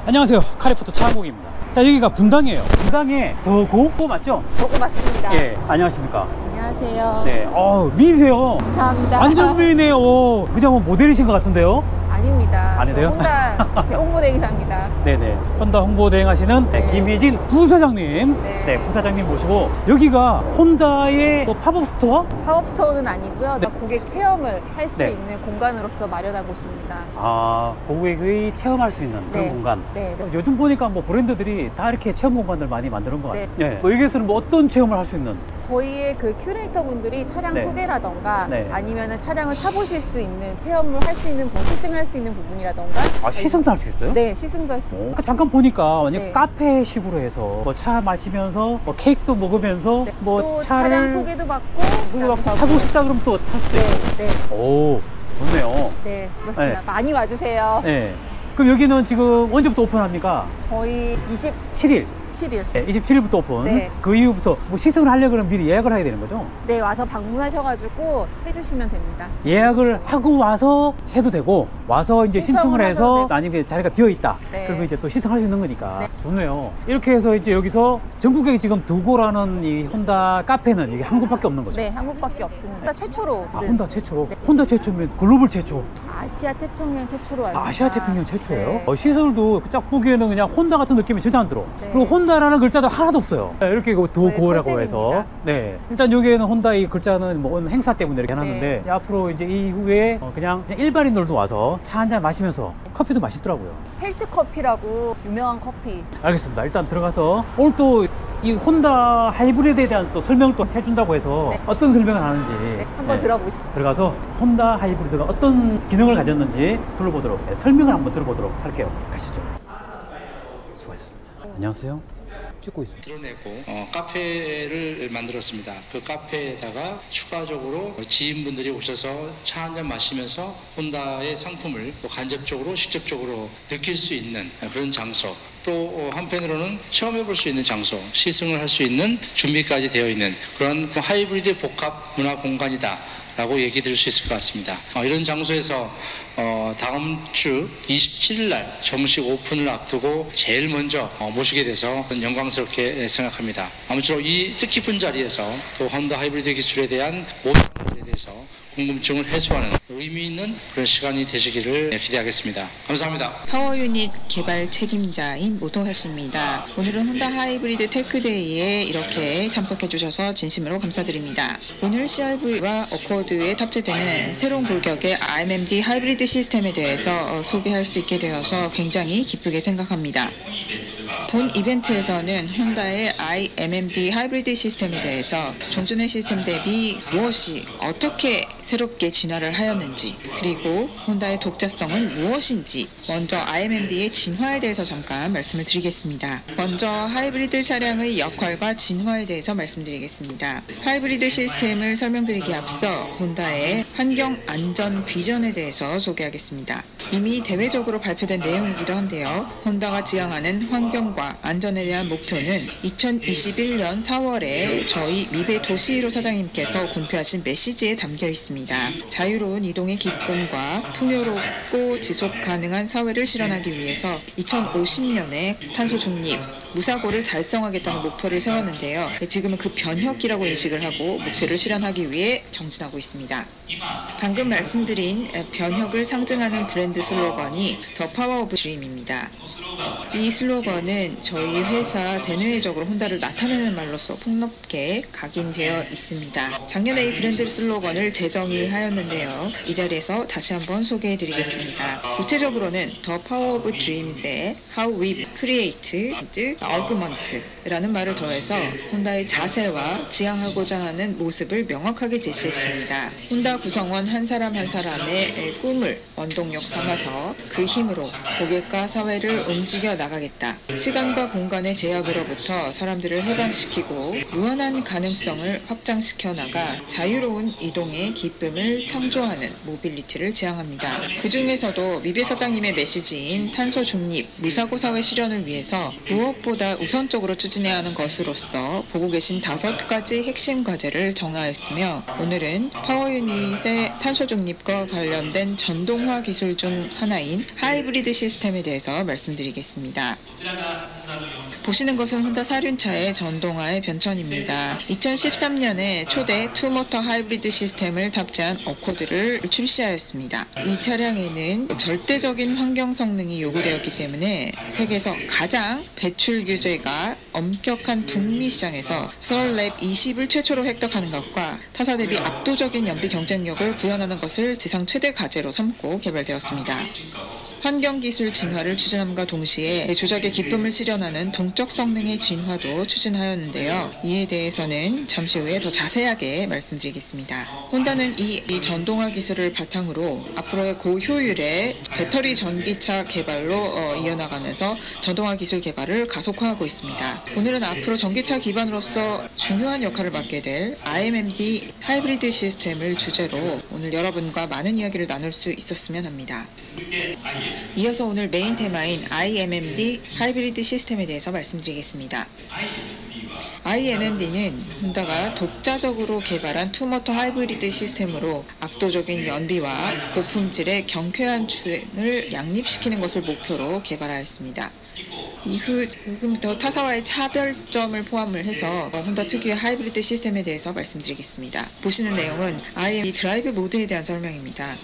안녕하세요, 카리포터 차항공입니다. 자, 여기가 분당이에요. 분당에 더고 맞죠? 더고 맞습니다. 예, 안녕하십니까? 안녕하세요. 네, 미인이세요. 감사합니다. 완전 미인이에요. 그냥 뭐 모델이신 것 같은데요? 아닙니다. 아니세요? 혼다 홍보대행사입니다. 네네. 혼다 홍보대행 하시는 네. 김희진 부사장님. 네. 부사장님 모시고, 여기가 혼다의 뭐 팝업 스토어? 팝업 스토어는 아니고요. 네. 고객 체험을 할 수 네. 있는 공간으로서 마련한 곳입니다. 아, 고객의 체험할 수 있는 그런 네. 공간. 네. 네. 요즘 보니까 뭐 브랜드들이 다 이렇게 체험 공간을 많이 만드는 것 같아요. 네. 예. 뭐 여기에서는 뭐 어떤 체험을 할 수 있는? 저희의 그 큐레이터 분들이 차량 네. 소개라던가 네. 아니면은 차량을 타보실 수 있는 체험을 할 수 있는 시승할 수 있는 부분이라던가 아, 시승도 할 수 있어요? 네, 시승도 할 수 있어요. 잠깐 보니까 완전 네. 카페식으로 해서 뭐 차 마시면서 뭐 케이크도 먹으면서 네. 뭐 또 차를 차량 소개도 받고 막 타고 싶다 그러면 또 탈 수도 있고. 네, 네, 오, 좋네요. 네, 그렇습니다. 네. 많이 와주세요. 네. 그럼 여기는 지금 언제부터 오픈합니까? 저희 7일. 27일. 네, 27일부터 오픈. 네. 그 이후부터 뭐 시승을 하려고 그러면 미리 예약을 해야 되는 거죠? 네, 와서 방문하셔가지고 해주시면 됩니다. 예약을 하고 와서 해도 되고, 와서 이제 신청을 신청을 해서 하셔도 되고. 만약에 자리가 비어 있다. 네. 그러면 이제 또 시승할 수 있는 거니까. 네. 좋네요. 이렇게 해서 이제 여기서 전국에 지금 두고라는 이 혼다 카페는 이게 한 곳밖에 없는 거죠. 네, 한국밖에 없습니다. 최초로. 아, 네. 혼다 최초로. 네. 혼다 최초면 글로벌 최초. 아시아 태평양 최초로 알고. 아시아 태평양 최초예요? 네. 시설도 딱 보기에는 그냥 혼다 같은 느낌이 전혀 안 들어. 네. 그리고 혼다라는 글자도 하나도 없어요. 네, 이렇게 도고라고 저희 해서. 컨셉입니다. 네. 일단 여기에는 혼다 이 글자는 뭐 오늘 행사 때문에 이렇게 해놨는데, 네. 앞으로 이제 이후에 그냥 일반인들도 와서 차 한잔 마시면서 커피도 맛있더라고요. 펠트 커피라고 유명한 커피. 알겠습니다. 일단 들어가서 오늘 또 이 혼다 하이브리드에 대한 또 설명을 또 해준다고 해서 네. 어떤 설명을 하는지 한번 들어보겠습니다. 들어가서 혼다 하이브리드가 어떤 기능을 가졌는지 둘러보도록 설명을 한번 들어보도록 할게요. 가시죠. 수고하셨습니다. 안녕하세요. 찍고 있습니다. 드러내고 카페를 만들었습니다. 그 카페에다가 추가적으로 지인분들이 오셔서 차 한잔 마시면서 혼다의 상품을 또 간접적으로 직접적으로 느낄 수 있는 그런 장소, 또 한편으로는 체험해 볼 수 있는 장소, 시승을 할 수 있는 준비까지 되어 있는 그런 하이브리드 복합 문화 공간이다 라고 얘기 드릴 수 있을 것 같습니다. 이런 장소에서 다음 주 27일 날 정식 오픈을 앞두고 제일 먼저 모시게 돼서 영광스럽게 생각합니다. 아무쪼록 이 뜻깊은 자리에서 또 혼다 하이브리드 기술에 대한 모든 것에 대해서 궁금증을 해소하는 의미 있는 그런 시간이 되시기를 기대하겠습니다. 감사합니다. 파워 유닛 개발 책임자인 모토하 씨입니다. 오늘은 혼다 하이브리드 테크데이에 이렇게 참석해 주셔서 진심으로 감사드립니다. 오늘 CRV와 어코드에 탑재되는 새로운 골격의 RMMD 하이브리드 시스템에 대해서 소개할 수 있게 되어서 굉장히 기쁘게 생각합니다. 본 이벤트에서는 혼다의 iMMD 하이브리드 시스템에 대해서 종전의 시스템 대비 무엇이 어떻게 새롭게 진화를 하였는지, 그리고 혼다의 독자성은 무엇인지 먼저 iMMD의 진화에 대해서 잠깐 말씀을 드리겠습니다. 먼저 하이브리드 차량의 역할과 진화에 대해서 말씀드리겠습니다. 하이브리드 시스템을 설명드리기에 앞서 혼다의 환경 안전 비전에 대해서 소개하겠습니다. 이미 대외적으로 발표된 내용이기도 한데요. 혼다가 지향하는 환경과 안전에 대한 목표는 2021년 4월에 저희 미베 도시히로 사장님께서 공표하신 메시지에 담겨 있습니다. 자유로운 이동의 기쁨과 풍요롭고 지속 가능한 사회를 실현하기 위해서 2050년에 탄소 중립, 무사고를 달성하겠다는 목표를 세웠는데요. 지금은 그 변혁이라고 인식을 하고 목표를 실현하기 위해 정진하고 있습니다. 방금 말씀드린 변혁을 상징하는 브랜드 슬로건이 더 파워 오브 드림입니다. 이 슬로건은 저희 회사 대내외적으로 혼다를 나타내는 말로서 폭넓게 각인되어 있습니다. 작년에 이 브랜드 슬로건을 재정의하였는데요. 이 자리에서 다시 한번 소개해드리겠습니다. 구체적으로는 더 파워 오브 드림스의 How we create, augment 라는 말을 더해서 혼다의 자세와 지향하고자 하는 모습을 명확하게 제시했습니다. 혼다 구성원 한 사람 한 사람의 꿈을 원동력 삼아서 그 힘으로 고객과 사회를 움직여 나가겠다. 시간과 공간의 제약으로부터 사람들을 해방시키고 무한한 가능성을 확장시켜 나가 자유로운 이동의 기쁨을 창조하는 모빌리티를 지향합니다. 그 중에서도 미베 사장님의 메시지인 탄소 중립, 무사고 사회 실현을 위해서 무엇보다 우선적으로 추진해야 하는 것으로서 보고 계신 5가지 핵심 과제를 정하였으며, 오늘은 파워 유닛의 탄소 중립과 관련된 전동화 기술 중 하나인 하이브리드 시스템에 대해서 말씀드리겠습니다. 말씀드리겠습니다. 보시는 것은 혼다 사륜차의 전동화의 변천입니다. 2013년에 초대 투모터 하이브리드 시스템을 탑재한 어코드를 출시하였습니다. 이 차량에는 절대적인 환경 성능이 요구되었기 때문에 세계에서 가장 배출 규제가 엄격한 북미 시장에서 서울랩 20을 최초로 획득하는 것과 타사 대비 압도적인 연비 경쟁력을 구현하는 것을 지상 최대 과제로 삼고 개발되었습니다. 환경기술 진화를 추진함과 동시에 조작의 기쁨을 실현하는 동적 성능의 진화도 추진하였는데요. 이에 대해서는 잠시 후에 더 자세하게 말씀드리겠습니다. 혼다는 이 전동화 기술을 바탕으로 앞으로의 고효율의 배터리 전기차 개발로 이어나가면서 전동화 기술 개발을 가속화하고 있습니다. 오늘은 앞으로 전기차 기반으로서 중요한 역할을 맡게 될 IMMD 하이브리드 시스템을 주제로 오늘 여러분과 많은 이야기를 나눌 수 있었으면 합니다. 이어서 오늘 메인 테마인 IMMD 하이브리드 시스템에 대해서 말씀드리겠습니다. IMMD는 혼다가 독자적으로 개발한 투모터 하이브리드 시스템으로 압도적인 연비와 고품질의 경쾌한 주행을 양립시키는 것을 목표로 개발하였습니다. 이후 조금부터 타사와의 차별점을 포함을 해서 혼다 특유의 하이브리드 시스템에 대해서 말씀드리겠습니다. 보시는 내용은 IMD 드라이브 모드에 대한 설명입니다.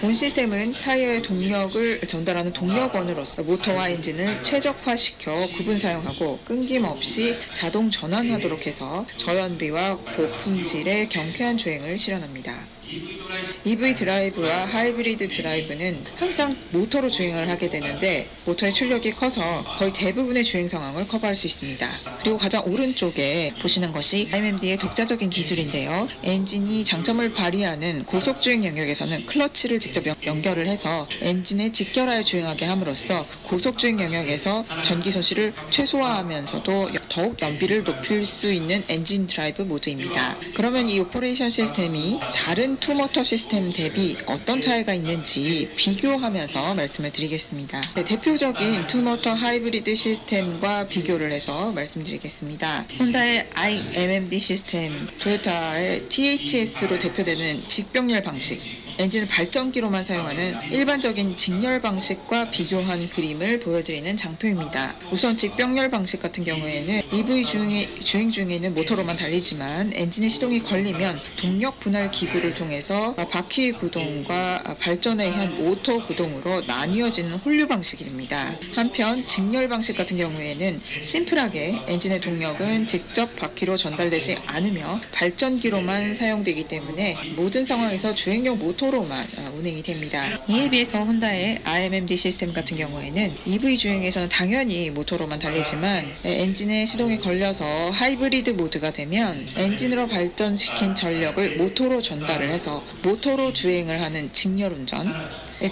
본 시스템은 타이어의 동력을 전달하는 동력원으로서 모터와 엔진을 최적화시켜 구분 사용하고 끊김없이 자동 전환하도록 해서 저연비와 고품질의 경쾌한 주행을 실현합니다. EV 드라이브와 하이브리드 드라이브는 항상 모터로 주행을 하게 되는데 모터의 출력이 커서 거의 대부분의 주행 상황을 커버할 수 있습니다. 그리고 가장 오른쪽에 보시는 것이 IMMD의 독자적인 기술인데요. 엔진이 장점을 발휘하는 고속주행 영역에서는 클러치를 직접 연결을 해서 엔진에 직결하여 주행하게 함으로써 고속주행 영역에서 전기 손실을 최소화하면서도 더욱 연비를 높일 수 있는 엔진 드라이브 모드입니다. 그러면 이 오퍼레이션 시스템이 다른 투모터 시스템 대비 어떤 차이가 있는지 비교하면서 말씀을 드리겠습니다. 대표적인 투모터 하이브리드 시스템과 비교를 해서 말씀드리겠습니다. 혼다의 IMMD 시스템, 토요타의 THS로 대표되는 직병렬 방식, 엔진을 발전기로만 사용하는 일반적인 직렬 방식과 비교한 그림을 보여드리는 장표입니다. 우선 직병렬 방식 같은 경우에는 EV 주행 중에는 모터로만 달리지만 엔진의 시동이 걸리면 동력 분할 기구를 통해서 바퀴 구동과 발전에 의한 모터 구동으로 나뉘어지는 혼류 방식이 됩니다. 한편 직렬 방식 같은 경우에는 심플하게 엔진의 동력은 직접 바퀴로 전달되지 않으며 발전기로만 사용되기 때문에 모든 상황에서 주행용 모터로만 운행이 됩니다. 이에 비해서 혼다의 IMMD 시스템 같은 경우에는 EV 주행에서는 당연히 모터로만 달리지만 엔진의 시동이 걸려서 하이브리드 모드가 되면 엔진으로 발전시킨 전력을 모터로 전달을 해서 모터로 주행을 하는 직렬 운전,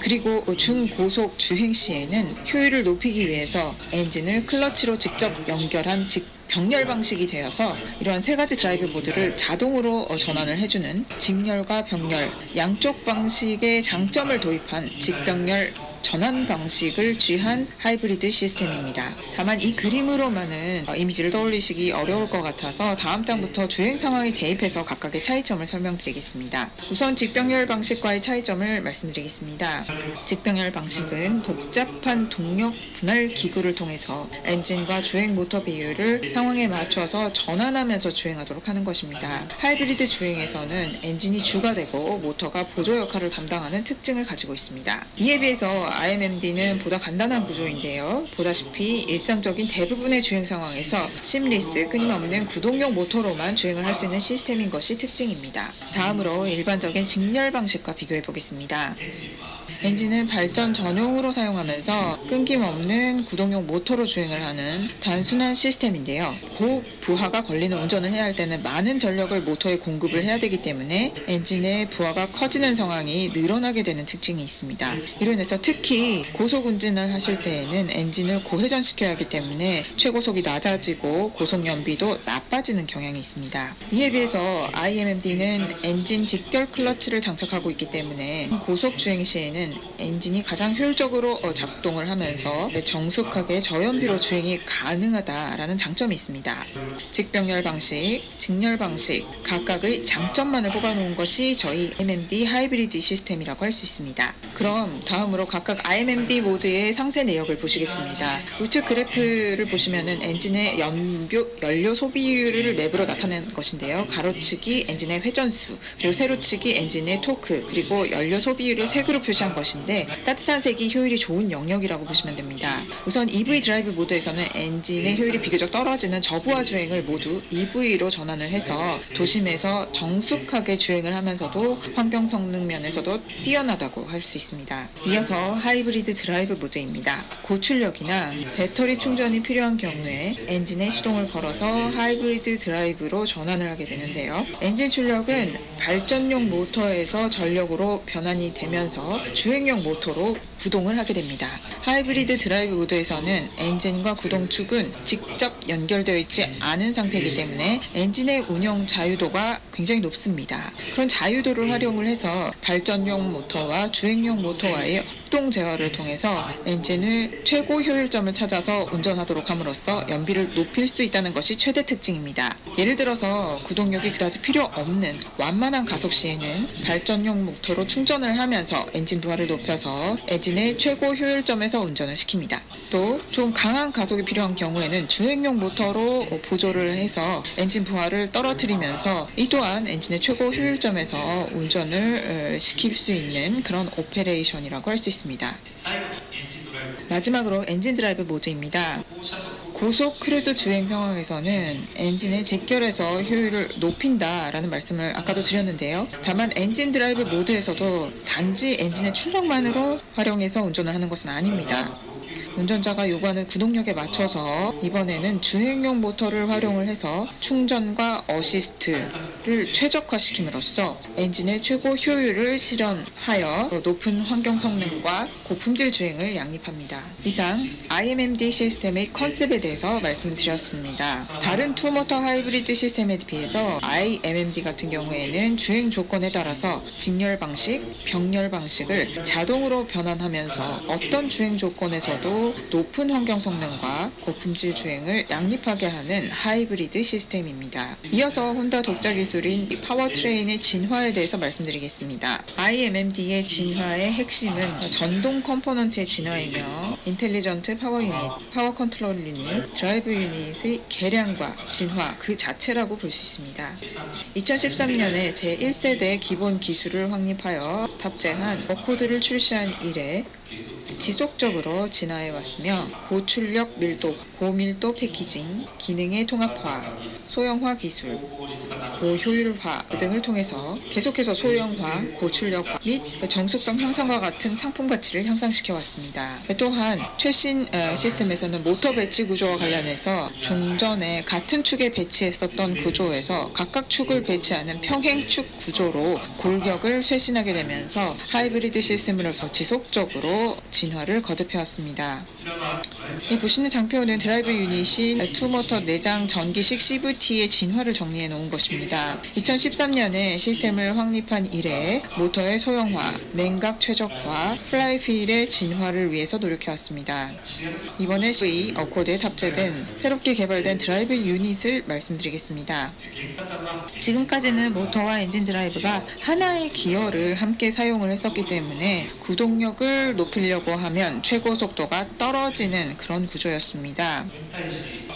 그리고 중고속 주행 시에는 효율을 높이기 위해서 엔진을 클러치로 직접 연결한 병렬 방식이 되어서 이러한 세 가지 드라이브 모드를 자동으로 전환을 해주는 직렬과 병렬 양쪽 방식의 장점을 도입한 직병렬 전환 방식을 취한 하이브리드 시스템입니다. 다만 이 그림으로만은 이미지를 떠올리시기 어려울 것 같아서 다음 장부터 주행 상황에 대입해서 각각의 차이점을 설명드리겠습니다. 우선 직병렬 방식과의 차이점을 말씀드리겠습니다. 직병렬 방식은 복잡한 동력 분할 기구를 통해서 엔진과 주행 모터 비율을 상황에 맞춰서 전환하면서 주행하도록 하는 것입니다. 하이브리드 주행에서는 엔진이 주가 되고 모터가 보조 역할을 담당하는 특징을 가지고 있습니다. 이에 비해서 IMMD는 보다 간단한 구조인데요. 보다시피 일상적인 대부분의 주행 상황에서 심리스, 끊임없는 구동용 모터로만 주행을 할 수 있는 시스템인 것이 특징입니다. 다음으로 일반적인 직렬 방식과 비교해 보겠습니다. 엔진은 발전 전용으로 사용하면서 끊김없는 구동용 모터로 주행을 하는 단순한 시스템인데요. 고부하가 걸리는 운전을 해야 할 때는 많은 전력을 모터에 공급을 해야 되기 때문에 엔진의 부하가 커지는 상황이 늘어나게 되는 특징이 있습니다. 이로 인해서 특히 고속 운전을 하실 때에는 엔진을 고회전시켜야 하기 때문에 최고속이 낮아지고 고속 연비도 나빠지는 경향이 있습니다. 이에 비해서 IMMD는 엔진 직결 클러치를 장착하고 있기 때문에 고속 주행 시에는 때는 엔진이 가장 효율적으로 작동을 하면서 정숙하게 저연비로 주행이 가능하다라는 장점이 있습니다. 직병렬 방식, 직렬 방식 각각의 장점만을 뽑아놓은 것이 저희 IMMD 하이브리드 시스템이라고 할 수 있습니다. 그럼 다음으로 각각 IMMD 모드의 상세 내역을 보시겠습니다. 우측 그래프를 보시면은 엔진의 연료 소비율을 맵으로 나타낸 것인데요. 가로축이 엔진의 회전수, 그리고 세로축이 엔진의 토크, 그리고 연료 소비율을 색으로 표시한 것인데 따뜻한 색이 효율이 좋은 영역이라고 보시면 됩니다. 우선 EV 드라이브 모드에서는 엔진의 효율이 비교적 떨어지는 저부하 주행을 모두 EV로 전환을 해서 도심에서 정숙하게 주행을 하면서도 환경 성능 면에서도 뛰어나다고 할 수 있습니다. 이어서 하이브리드 드라이브 모드입니다. 고출력이나 배터리 충전이 필요한 경우에 엔진의 시동을 걸어서 하이브리드 드라이브로 전환을 하게 되는데요. 엔진 출력은 발전용 모터에서 전력으로 변환이 되면서 주행용 모터로 구동을 하게 됩니다. 하이브리드 드라이브 모드에서는 엔진과 구동축은 직접 연결되어 있지 않은 상태이기 때문에 엔진의 운영 자유도가 굉장히 높습니다. 그런 자유도를 활용을 해서 발전용 모터와 주행용 모터와의 합동 제어를 통해서 엔진을 최고 효율점을 찾아서 운전하도록 함으로써 연비를 높일 수 있다는 것이 최대 특징입니다. 예를 들어서 구동력이 그다지 필요 없는 완만한 가속 시에는 발전용 모터로 충전을 하면서 엔진 부하를 높여서 엔진의 최고 효율점에서 운전을 시킵니다. 또 좀 강한 가속이 필요한 경우에는 주행용 모터로 보조를 해서 엔진 부하를 떨어뜨리면서 이 또한 엔진의 최고 효율점에서 운전을 시킬 수 있는 그런 오페레이션이라고 할 수 있습니다. 마지막으로 엔진 드라이브 모드입니다. 고속 크루즈 주행 상황에서는 엔진의 직결에서 효율을 높인다라는 말씀을 아까도 드렸는데요. 다만 엔진 드라이브 모드에서도 단지 엔진의 출력만으로 활용해서 운전을 하는 것은 아닙니다. 운전자가 요구하는 구동력에 맞춰서 이번에는 주행용 모터를 활용을 해서 충전과 어시스트를 최적화시킴으로써 엔진의 최고 효율을 실현하여 높은 환경 성능과 고품질 주행을 양립합니다. 이상 IMMD 시스템의 컨셉에 대해서 말씀드렸습니다. 다른 투모터 하이브리드 시스템에 비해서 IMMD 같은 경우에는 주행 조건에 따라서 직렬 방식, 병렬 방식을 자동으로 변환하면서 어떤 주행 조건에서도 높은 환경 성능과 고품질 주행을 양립하게 하는 하이브리드 시스템입니다. 이어서 혼다 독자 기술인 파워트레인의 진화에 대해서 말씀드리겠습니다. IMMD의 진화의 핵심은 전동 컴포넌트의 진화이며 인텔리전트 파워 유닛, 파워 컨트롤 유닛, 드라이브 유닛의 개량과 진화 그 자체라고 볼 수 있습니다. 2013년에 제1세대 기본 기술을 확립하여 탑재한 어코드를 출시한 이래 지속적으로 진화해 왔으며 고출력 밀도, 고밀도 패키징, 기능의 통합화, 소형화 기술, 고효율화 등을 통해서 계속해서 소형화, 고출력화 및 정숙성 향상과 같은 상품 가치를 향상시켜 왔습니다. 또한 최신 시스템에서는 모터 배치 구조와 관련해서 종전에 같은 축에 배치했었던 구조에서 각각 축을 배치하는 평행축 구조로 골격을 쇄신하게 되면서 하이브리드 시스템으로서 지속적으로 진화를 거듭해왔습니다. 이 보시는 장표는 드라이브 유닛인 투모터 내장 전기식 CVT의 진화를 정리해 놓은 것입니다. 2013년에 시스템을 확립한 이래 모터의 소형화, 냉각 최적화, 플라이휠의 진화를 위해서 노력해왔습니다. 이번에 의 어코드에 탑재된 새롭게 개발된 드라이브 유닛을 말씀드리겠습니다. 지금까지는 모터와 엔진 드라이브가 하나의 기어를 함께 사용을 했었기 때문에 구동력을 높이려고 하면 최고 속도가 떨어지는 그런 구조였습니다.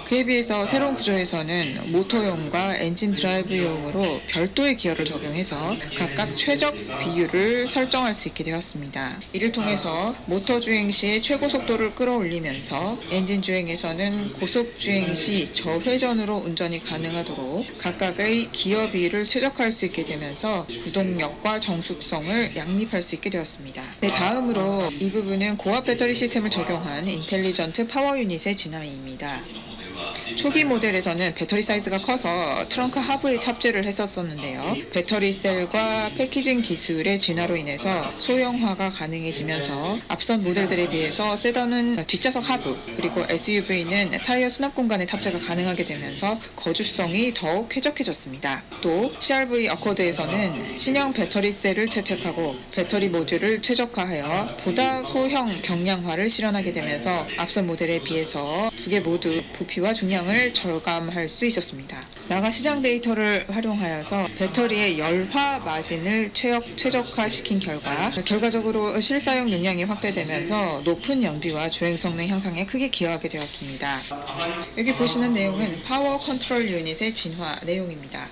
그에 비해서 새로운 구조에서는 모터용과 엔진 드라이브용으로 별도의 기어를 적용해서 각각 최적 비율을 설정할 수 있게 되었습니다. 이를 통해서 모터 주행 시 최고 속도를 끌어올리면서 엔진 주행에서는 고속 주행 시 저회전으로 운전이 가능하도록 각각의 기어 비율을 최적화할 수 있게 되면서 구동력과 정숙성을 양립할 수 있게 되었습니다. 네, 다음으로 이 부분은 고압 배터리 시스템을 적용한 인텔리전트 파워 유닛의 진화입니다. 초기 모델에서는 배터리 사이즈가 커서 트렁크 하부에 탑재를 했었는데요. 배터리 셀과 패키징 기술의 진화로 인해서 소형화가 가능해지면서 앞선 모델들에 비해서 세단은 뒷좌석 하부, 그리고 SUV는 타이어 수납 공간에 탑재가 가능하게 되면서 거주성이 더욱 쾌적해졌습니다. 또 CR-V 어코드에서는 신형 배터리 셀을 채택하고 배터리 모듈을 최적화하여 보다 소형 경량화를 실현하게 되면서 앞선 모델에 비해서 두 개 모두 부피와 중량을 절감할 수 있었습니다. 나가 시장 데이터를 활용하여서 배터리의 열화 마진을 최적화시킨 결과적으로 실사용 용량이 확대되면서 높은 연비와 주행 성능 향상에 크게 기여하게 되었습니다. 여기 보시는 내용은 파워 컨트롤 유닛의 진화 내용입니다.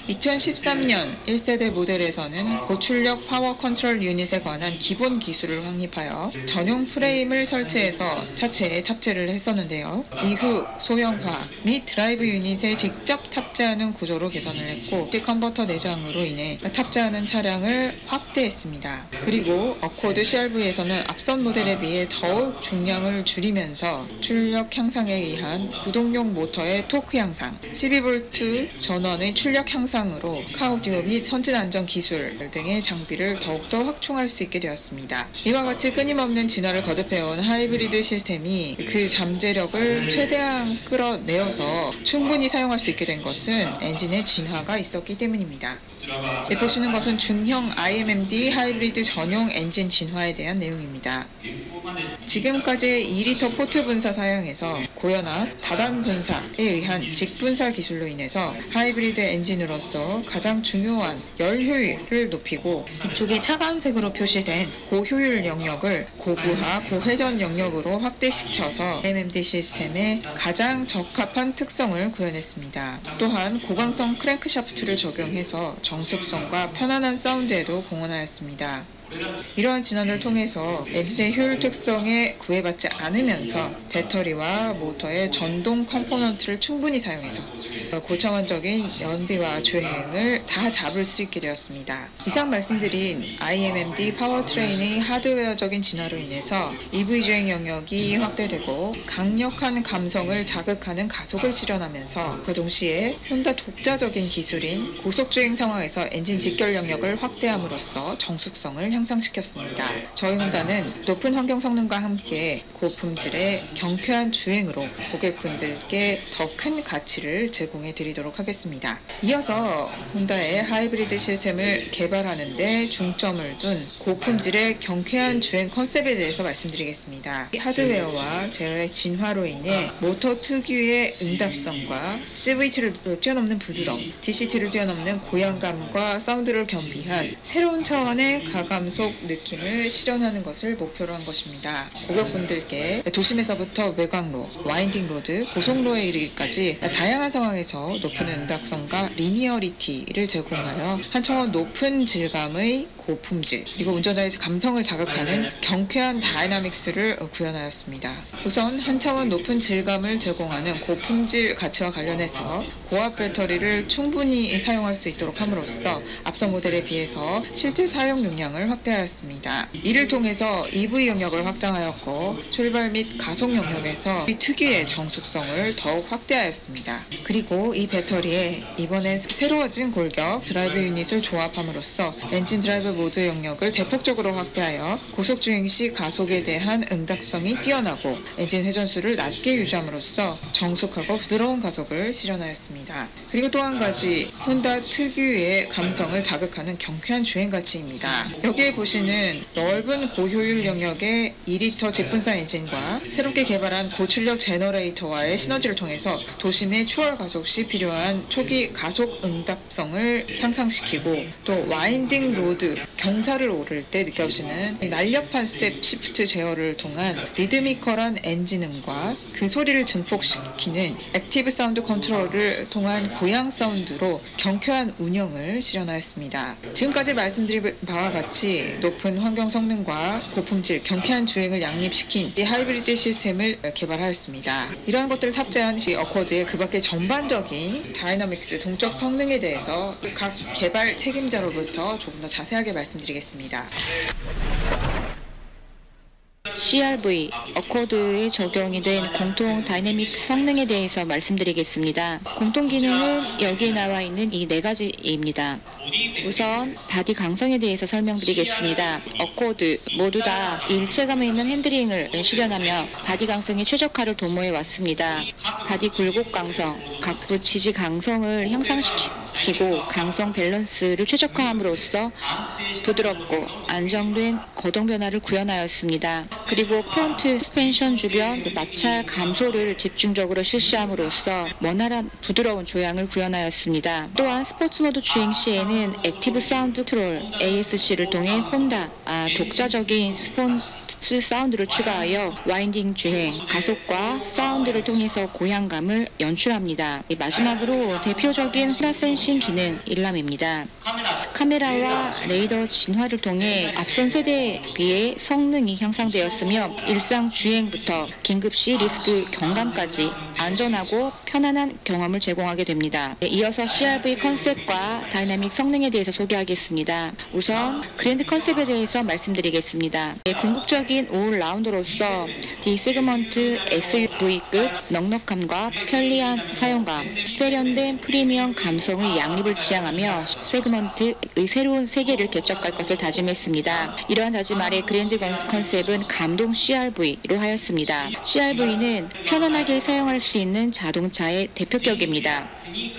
2013년 1세대 모델에서는 고출력 파워 컨트롤 유닛에 관한 기본 기술을 확립하여 전용 프레임을 설치해서 차체에 탑재를 했었는데요. 이후 소형화 및 드라이브 유닛에 직접 탑재하는 구조로 개선을 했고 컨버터 내장으로 인해 탑재하는 차량을 확대했습니다. 그리고 어코드 CR-V에서는 앞선 모델에 비해 더욱 중량을 줄이면서 출력 향상에 의한 구동용 모터의 토크 향상, 12V 전원의 출력 향상으로 카오디오 및 선진 안전 기술 등의 장비를 더욱더 확충할 수 있게 되었습니다. 이와 같이 끊임없는 진화를 거듭해온 하이브리드 시스템이 그 잠재력을 최대한 끌어내어서 충분히 사용할 수 있게 된 것은 엔진의 진화가 있었기 때문입니다. 보시는 것은 중형 IMMD 하이브리드 전용 엔진 진화에 대한 내용입니다. 지금까지 2리터 포트 분사 사양에서 고연압, 다단 분사에 의한 직분사 기술로 인해서 하이브리드 엔진으로서 가장 중요한 열 효율을 높이고 이쪽에 차가운 색으로 표시된 고효율 영역을 고부하, 고회전 영역으로 확대시켜서 IMMD 시스템에 가장 적합한 특성을 구현했습니다. 또한 고강성 크랭크샤프트를 적용해서 정숙성과 편안한 사운드에도 공헌하였습니다. 이러한 진화를 통해서 엔진의 효율 특성에 구애받지 않으면서 배터리와 모터의 전동 컴포넌트를 충분히 사용해서 고차원적인 연비와 주행을 다 잡을 수 있게 되었습니다. 이상 말씀드린 IMMD 파워트레인의 하드웨어적인 진화로 인해서 EV 주행 영역이 확대되고 강력한 감성을 자극하는 가속을 실현하면서 그 동시에 혼다 독자적인 기술인 고속주행 상황에서 엔진 직결 영역을 확대함으로써 정숙성을 향상시켰습니다. 저희 혼다는 높은 환경 성능과 함께 고품질의 경쾌한 주행으로 고객분들께 더 큰 가치를 제공해 드리도록 하겠습니다. 이어서 혼다의 하이브리드 시스템을 개발하는 데 중점을 둔 고품질의 경쾌한 주행 컨셉에 대해서 말씀드리겠습니다. 하드웨어와 제어의 진화로 인해 모터 특유의 응답성과 CVT를 뛰어넘는 부드러움, DCT를 뛰어넘는 고양감과 사운드를 겸비한 새로운 차원의 가감속 느낌을 실현하는 것을 목표로 한 것입니다. 고객분들께 도심에서부터 외곽로, 와인딩 로드, 고속로에 이르기까지 다양한 상황에서 높은 응답성과 리니어리티를 제공하여 한 차원 높은 질감의 고품질, 그리고 운전자의 감성을 자극하는 경쾌한 다이나믹스를 구현하였습니다. 우선 한 차원 높은 질감을 제공하는 고품질 가치와 관련해서 고압 배터리를 충분히 사용할 수 있도록 함으로써 앞선 모델에 비해서 실제 사용 용량을 확대하였습니다. 이를 통해서 EV 영역을 확장하였고 출발 및 가속 영역에서 이 특유의 정숙성을 더욱 확대하였습니다. 그리고 이 배터리에 이번에 새로워진 골격 드라이브 유닛을 조합함으로써 엔진 드라이브 모드 영역을 대폭적으로 확대하여 고속주행 시 가속에 대한 응답성이 뛰어나고 엔진 회전수를 낮게 유지함으로써 정숙하고 부드러운 가속을 실현하였습니다. 그리고 또 한 가지 혼다 특유의 감성을 자극하는 경쾌한 주행 가치입니다. 여기에 보시는 넓은 고효율 영역의 2리터 직분사 엔진과 새롭게 개발한 고출력 제너레이터와의 시너지를 통해서 도심의 추월 가속 시 필요한 초기 가속 응답성을 향상시키고 또 와인딩 로드, 경사를 오를 때 느껴지는 날렵한 스텝 시프트 제어를 통한 리드미컬한 엔진음과 그 소리를 증폭시키는 액티브 사운드 컨트롤을 통한 고양 사운드로 경쾌한 운영을 실현하였습니다. 지금까지 말씀드린 바와 같이 높은 환경 성능과 고품질, 경쾌한 주행을 양립시킨 이 하이브리드 시스템을 개발하였습니다. 이러한 것들을 탑재한 이 어코드의 그 밖의 전반적인 다이나믹스, 동적 성능에 대해서 각 개발 책임자로부터 조금 더 자세하게 말씀드리겠습니다. CRV, 어코드에 적용이 된 공통 다이내믹 성능에 대해서 말씀드리겠습니다. 공통 기능은 여기에 나와 있는 이 4가지입니다. 우선 바디 강성에 대해서 설명드리겠습니다. 어코드 모두 다 일체감에 있는 핸들링을 실현하며 바디 강성의 최적화를 도모해 왔습니다. 바디 굴곡 강성, 각부 지지 강성을 향상시키고 강성 밸런스를 최적화함으로써 부드럽고 안정된 거동 변화를 구현하였습니다. 그리고 프론트 스펜션 주변 마찰 감소를 집중적으로 실시함으로써 원활한 부드러운 조향을 구현하였습니다. 또한 스포츠 모드 주행 시에는 액티브 사운드 컨트롤 ASC를 통해 혼다 독자적인 스포츠 사운드를 추가하여 와인딩 주행, 가속과 사운드를 통해서 고향감을 연출합니다. 마지막으로 대표적인 혼다 센싱 기능 일람입니다. 카메라와 레이더 진화를 통해 앞선 세대에 비해 성능이 향상되었으며 일상 주행부터 긴급시 리스크 경감까지 안전하고 편안한 경험을 제공하게 됩니다. 이어서 CRV 컨셉과 다이나믹 성능에 대해서 소개하겠습니다. 우선 그랜드 컨셉에 대해서 말씀드리겠습니다. 궁극적인 올라운더로서 D 세그먼트 SUV급 넉넉함과 편리한 사용감, 세련된 프리미엄 감성의 양립을 지향하며 세그먼트의 새로운 세계를 개척할 것을 다짐했습니다. 이러한 다짐 아래 그랜드 컨셉은 감동 CRV로 하였습니다. CRV는 편안하게 사용할 수 있는 자동차의 대표격입니다.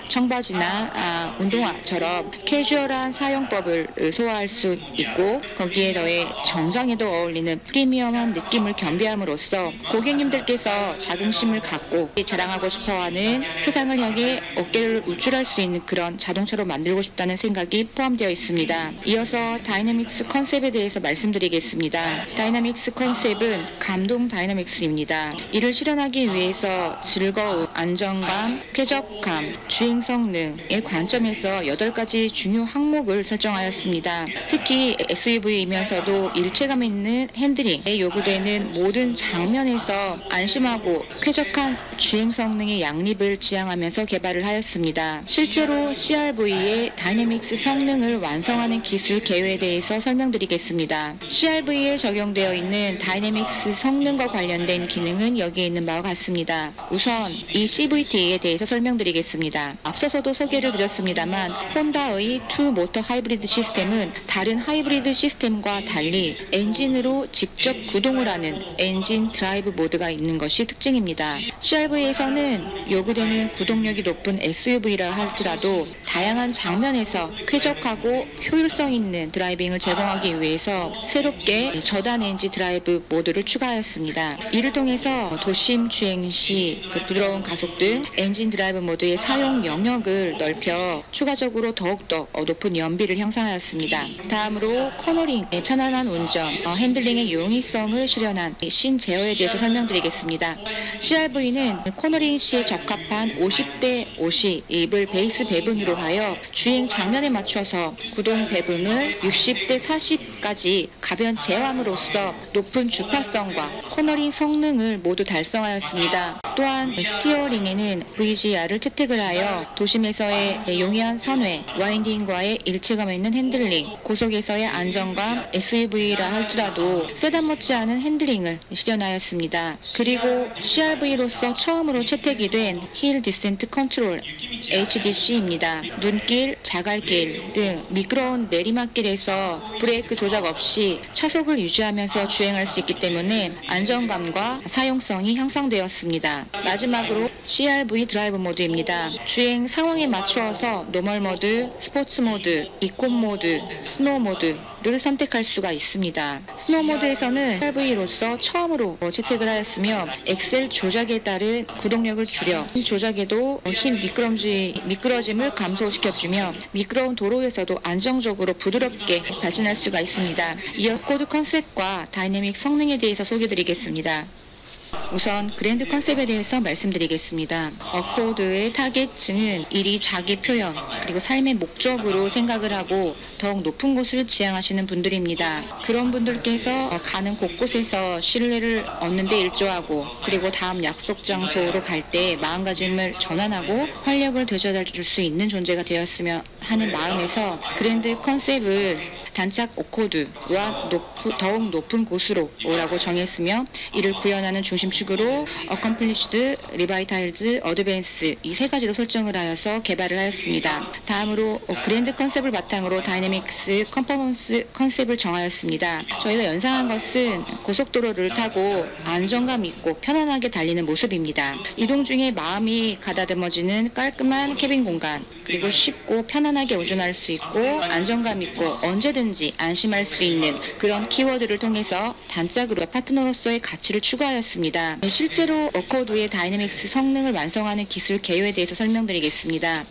청바지나 운동화처럼 캐주얼한 사용법을 소화할 수 있고 거기에 더해 정장에도 어울리는 프리미엄한 느낌을 겸비함으로써 고객님들께서 자긍심을 갖고 자랑하고 싶어하는 세상을 향해 어깨를 우쭐할 수 있는 그런 자동차로 만들고 싶다는 생각이 포함되어 있습니다. 이어서 다이내믹스 컨셉에 대해서 말씀드리겠습니다. 다이내믹스 컨셉은 감동 다이내믹스입니다. 이를 실현하기 위해서 즐거움, 안정감, 쾌적감, 주행 성능의 관점에서 8가지 중요 항목을 설정하였습니다. 특히 SUV이면서도 일체감 있는 핸들링에 요구되는 모든 장면에서 안심하고 쾌적한 주행 성능의 양립을 지향하면서 개발을 하였습니다. 실제로 CRV의 다이내믹스 성능을 완성하는 기술 개요에 대해서 설명드리겠습니다. CRV에 적용되어 있는 다이내믹스 성능과 관련된 기능은 여기에 있는 바와 같습니다. 우선 이 CVT에 대해서 설명드리겠습니다. 앞서서도 소개를 드렸습니다만 혼다의 투 모터 하이브리드 시스템은 다른 하이브리드 시스템과 달리 엔진으로 직접 구동을 하는 엔진 드라이브 모드가 있는 것이 특징입니다. CRV에서는 요구되는 구동력이 높은 SUV라 할지라도 다양한 장면에서 쾌적하고 효율성 있는 드라이빙을 제공하기 위해서 새롭게 저단 엔진 드라이브 모드를 추가하였습니다. 이를 통해서 도심 주행 시 부드러운 가속 등 엔진 드라이브 모드의 사용 영역을 넓혀 추가적으로 더욱더 높은 연비를 향상하였습니다. 다음으로 코너링의 편안한 운전, 핸들링의 용이성을 실현한 신제어에 대해서 설명드리겠습니다. CRV는 코너링 시에 적합한 50대 50을 베이스 배분으로 하여 주행 장면에 맞춰서 구동 배분을 60대 40까지 가변 제어함으로써 높은 주파성과 코너링 성능을 모두 달성하였습니다. 또한 스티어링에는 VGR을 채택을 하여 도심에서의 용이한 선회, 와인딩과의 일체감 있는 핸들링, 고속에서의 안정감, SUV라 할지라도 세단 못지않은 핸들링을 실현하였습니다. 그리고 CRV로서 처음으로 채택이 된 힐 디센트 컨트롤 HDC입니다. 눈길, 자갈길 등 미끄러운 내리막길에서 브레이크 조작 없이 차속을 유지하면서 주행할 수 있기 때문에 안정감과 사용성이 향상되었습니다. 마지막으로 CRV 드라이브 모드입니다. 주행 상황에 맞추어서 노멀 모드, 스포츠 모드, 이콘 모드, 스노우 모드를 선택할 수가 있습니다. 스노우 모드에서는 CRV로서 처음으로 채택을 하였으며 엑셀 조작에 따른 구동력을 줄여 조작에도 흰 미끄러짐을 감소시켜주며 미끄러운 도로에서도 안정적으로 부드럽게 발전할 수가 있습니다. 이어 코드 컨셉과 다이내믹 성능에 대해서 소개드리겠습니다. 우선 그랜드 컨셉에 대해서 말씀드리겠습니다. 어코드의 타겟층은 일이 자기 표현 그리고 삶의 목적으로 생각을 하고 더욱 높은 곳을 지향하시는 분들입니다. 그런 분들께서 가는 곳곳에서 신뢰를 얻는 데 일조하고 그리고 다음 약속 장소로 갈 때 마음가짐을 전환하고 활력을 되찾아 줄 수 있는 존재가 되었으면 하는 마음에서 그랜드 컨셉을 단짝 오코드와 더욱 높은 고수로라고 정했으며 이를 구현하는 중심축으로 Accomplished, Revitalized, Advanced 이 세 가지로 설정을 하여서 개발을 하였습니다. 다음으로 그랜드 컨셉을 바탕으로 다이내믹스 컨퍼런스 컨셉을 정하였습니다. 저희가 연상한 것은 고속도로를 타고 안정감 있고 편안하게 달리는 모습입니다. 이동 중에 마음이 가다듬어지는 깔끔한 캐빈 공간, 그리고 쉽고 편안하게 운전할 수 있고 안정감 있고 언제든지 안심할 수 있는 그런 키워드를 통해서 단짝으로 파트너로서의 가치를 추구하였습니다. 실제로 어코드의 다이내믹스 성능을 완성하는 기술 개요에 대해서 설명드리겠습니다.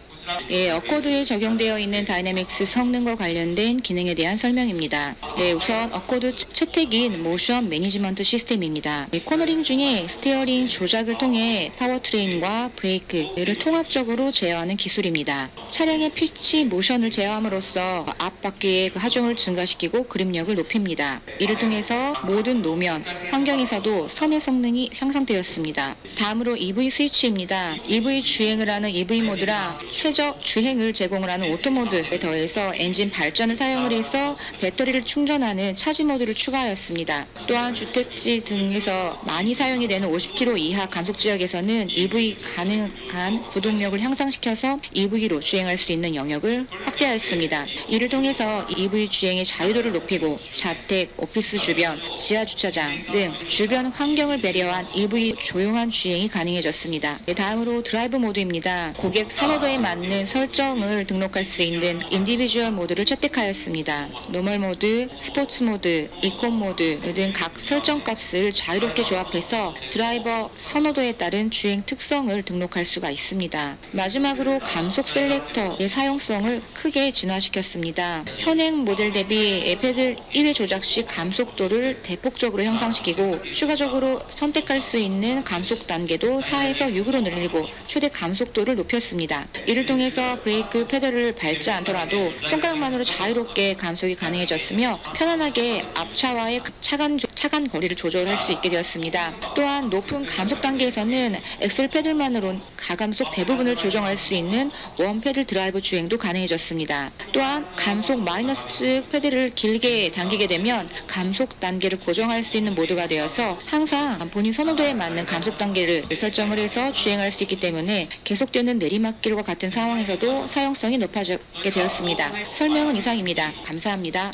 어코드에 적용되어 있는 다이내믹스 성능과 관련된 기능에 대한 설명입니다. 우선 어코드 채택인 모션 매니지먼트 시스템입니다. 코너링 중에 스티어링 조작을 통해 파워트레인과 브레이크를 통합적으로 제어하는 기술입니다. 차량의 피치 모션을 제어함으로써 앞바퀴의 하중을 증가시키고 그립력을 높입니다. 이를 통해서 모든 노면, 환경에서도 섬유 성능이 향상되었습니다. 다음으로 EV 스위치입니다. EV 주행을 하는 EV 모드라 최적 주행을 제공을 하는 오토모드에 더해서 엔진 발전을 사용을 해서 배터리를 충전하는 차지 모드를 추가하였습니다. 또한 주택지 등에서 많이 사용이 되는 50km 이하 감속 지역에서는 EV 가능한 구동력을 향상시켜서 EV로 주행할 수 있는 영역을 확대하였습니다. 이를 통해서 EV 주행의 자유도를 높이고 자택, 오피스 주변, 지하 주차장 등 주변 환경을 배려한 EV 조용한 주행이 가능해졌습니다. 다음으로 드라이브 모드입니다. 고객 선호도에 맞는 설정을 등록할 수 있는 인디비주얼 모드를 채택하였습니다. 노멀 모드, 스포츠 모드, 이콘 모드 등 각 설정 값을 자유롭게 조합해서 드라이버 선호도에 따른 주행 특성을 등록할 수가 있습니다. 마지막으로 감속 셀렉터의 사용성을 크게 진화시켰습니다. 현행 모델 대비 페들 1회 조작 시 감속도를 대폭적으로 향상시키고 추가적으로 선택할 수 있는 감속 단계도 4에서 6으로 늘리고 최대 감속도를 높였습니다. 이를 통해서 브레이크 페달을 밟지 않더라도 손가락만으로 자유롭게 감속이 가능해졌으며 편안하게 앞차와의 차간 거리를 조절할 수 있게 되었습니다. 또한 높은 감속 단계에서는 엑셀 페달만으로 가감속 대부분을 조정할 수 있는 원 페달 드라이브 주행도 가능해졌습니다. 또한 감속 마이너스 페달을 길게 당기게 되면 감속 단계를 고정할 수 있는 모드가 되어서 항상 본인 선호도에 맞는 감속 단계를 설정을 해서 주행할 수 있기 때문에 계속되는 내리막길과 같은 상황에서도 사용성이 높아지게 되었습니다. 설명은 이상입니다. 감사합니다.